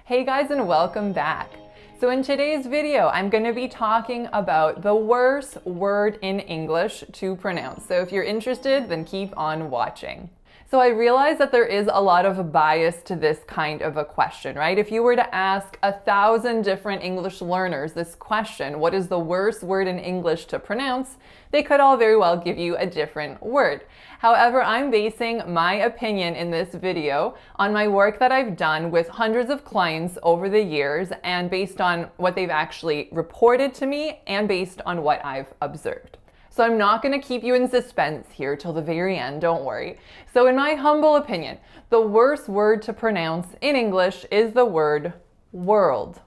Hey guys, and welcome back. So in today's video, I'm going to be talking about the worst word in English to pronounce. So if you're interested, then keep on watching. So I realize that there is a lot of bias to this kind of a question, right? If you were to ask 1,000 different English learners this question, what is the worst word in English to pronounce? They could all very well give you a different word. However, I'm basing my opinion in this video on my work that I've done with hundreds of clients over the years and based on what they've actually reported to me and based on what I've observed. So I'm not going to keep you in suspense here till the very end, don't worry. So in my humble opinion, the worst word to pronounce in English is the word world.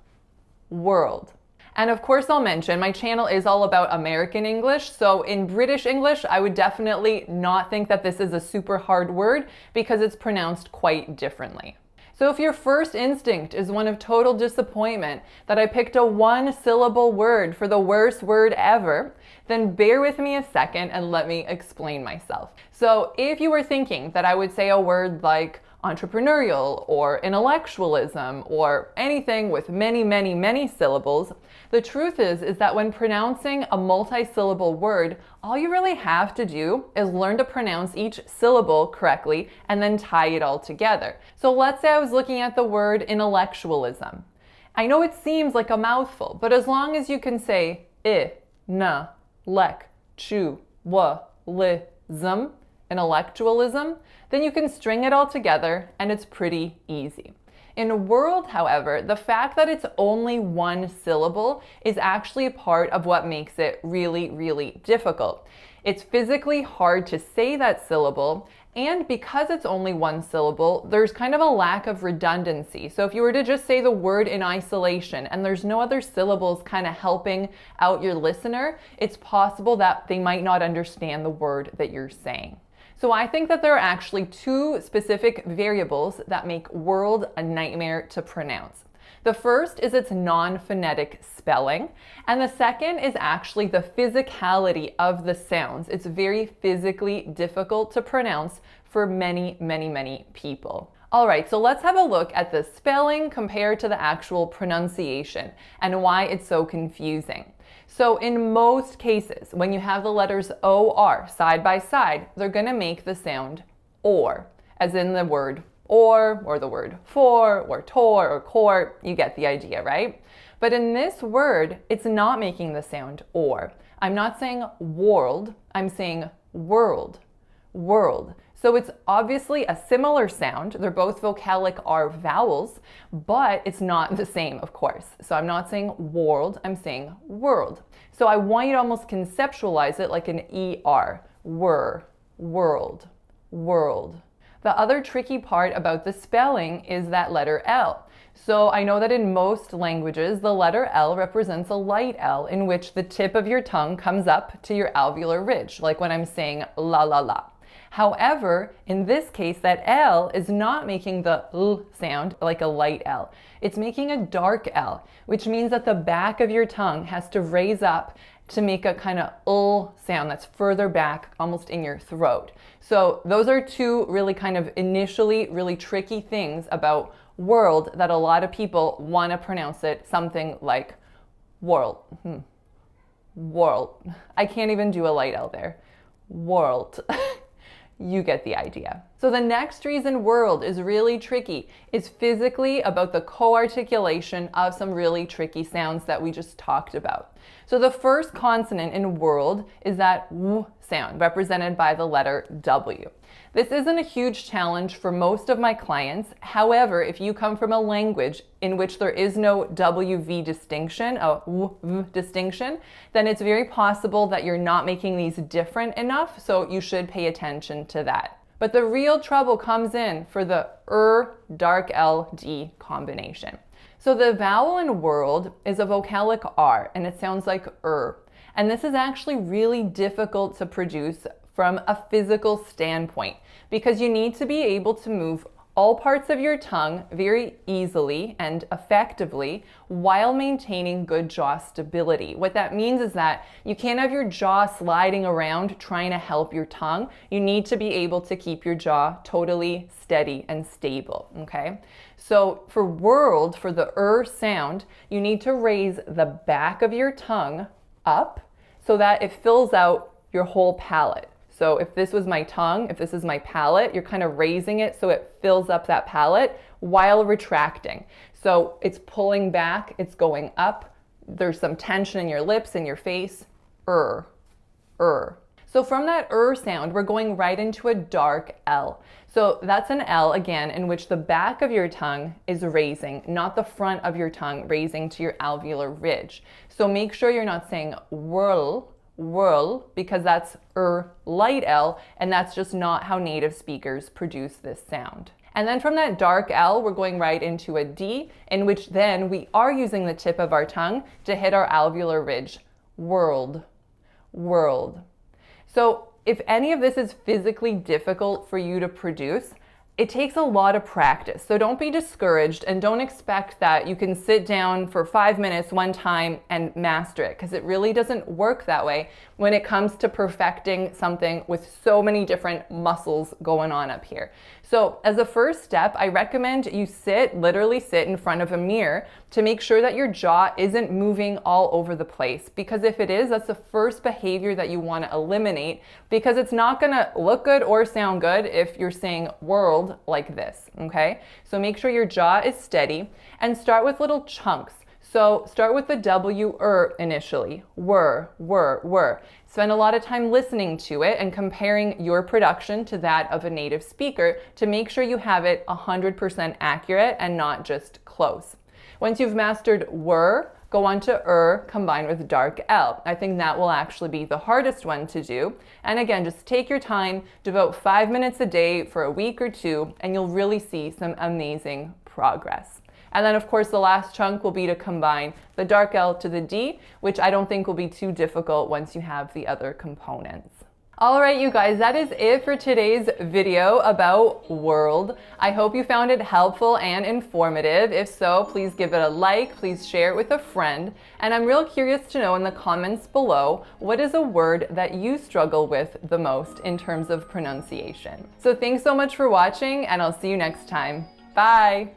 World. And of course I'll mention my channel is all about American English, so in British English I would definitely not think that this is a super hard word because it's pronounced quite differently. So if your first instinct is one of total disappointment that I picked a one-syllable word for the worst word ever, then bear with me a second and let me explain myself. So if you were thinking that I would say a word like entrepreneurial or intellectualism or anything with many syllables, the truth is that when pronouncing a multi-syllable word, all you really have to do is learn to pronounce each syllable correctly and then tie it all together. So let's say I was looking at the word intellectualism. I know it seems like a mouthful, but as long as you can say I, na, lek, chu, wa, li, zum, intellectualism, then you can string it all together and it's pretty easy. In world, however, the fact that it's only one syllable is actually a part of what makes it really difficult. It's physically hard to say that syllable, and because it's only one syllable, there's kind of a lack of redundancy. So if you were to just say the word in isolation and there's no other syllables kind of helping out your listener, it's possible that they might not understand the word that you're saying. So I think that there are actually two specific variables that make world a nightmare to pronounce. The first is its non-phonetic spelling, and the second is actually the physicality of the sounds. It's very physically difficult to pronounce for many people. All right, so let's have a look at the spelling compared to the actual pronunciation and why it's so confusing. So in most cases, when you have the letters OR side by side, they're going to make the sound OR, as in the word or the word for, or tor, or court. You get the idea, right? But in this word, it's not making the sound OR. I'm not saying world, I'm saying world, world. So it's obviously a similar sound. They're both vocalic R vowels, but it's not the same, of course. So I'm not saying world, I'm saying world. So I want you to almost conceptualize it like an ER, world, world. The other tricky part about the spelling is that letter L. So I know that in most languages, the letter L represents a light L in which the tip of your tongue comes up to your alveolar ridge, like when I'm saying la la la. However, in this case, that L is not making the L sound like a light L. It's making a dark L, which means that the back of your tongue has to raise up to make a kind of L sound that's further back, almost in your throat. So those are two really kind of initially really tricky things about world that a lot of people want to pronounce it something like world. World. I can't even do a light L there. World. You get the idea. So the next reason world is really tricky is physically about the co-articulation of some really tricky sounds that we just talked about. So the first consonant in world is that W sound, represented by the letter W. This isn't a huge challenge for most of my clients. However, if you come from a language in which there is no WV distinction, a W distinction, then it's very possible that you're not making these different enough, so you should pay attention to that. But the real trouble comes in for the dark L, D combination. So the vowel in world is a vocalic R, and it sounds like And this is actually really difficult to produce from a physical standpoint because you need to be able to move all parts of your tongue very easily and effectively while maintaining good jaw stability. What that means is that you can't have your jaw sliding around trying to help your tongue. You need to be able to keep your jaw totally steady and stable, okay? So for world, for the sound, you need to raise the back of your tongue up so that it fills out your whole palate. So if this was my tongue, if this is my palate, you're kind of raising it so it fills up that palate while retracting. So it's pulling back, it's going up. There's some tension in your lips and your face. So from that sound, we're going right into a dark L. So that's an L, again, in which the back of your tongue is raising, not the front of your tongue raising to your alveolar ridge. So make sure you're not saying whirl, because that's light L, and that's just not how native speakers produce this sound. And then from that dark L, we're going right into a D, in which then we are using the tip of our tongue to hit our alveolar ridge. World. So if any of this is physically difficult for you to produce, it takes a lot of practice. So don't be discouraged and don't expect that you can sit down for 5 minutes one time and master it, because it really doesn't work that way when it comes to perfecting something with so many different muscles going on up here. So as a first step, I recommend you literally sit in front of a mirror to make sure that your jaw isn't moving all over the place. Because if it is, that's the first behavior that you want to eliminate, because it's not going to look good or sound good if you're saying world like this, okay? So make sure your jaw is steady and start with little chunks. So start with the W initially, were. Spend a lot of time listening to it and comparing your production to that of a native speaker to make sure you have it 100% accurate and not just close. Once you've mastered were, go on to combined with dark L. I think that will actually be the hardest one to do. And again, just take your time, devote 5 minutes a day for a week or two, and you'll really see some amazing progress. And then of course the last chunk will be to combine the dark L to the D, which I don't think will be too difficult once you have the other components. All right, you guys, that is it for today's video about world. I hope you found it helpful and informative. If so, please give it a like, please share it with a friend. And I'm real curious to know in the comments below, what is a word that you struggle with the most in terms of pronunciation? So thanks so much for watching, and I'll see you next time. Bye.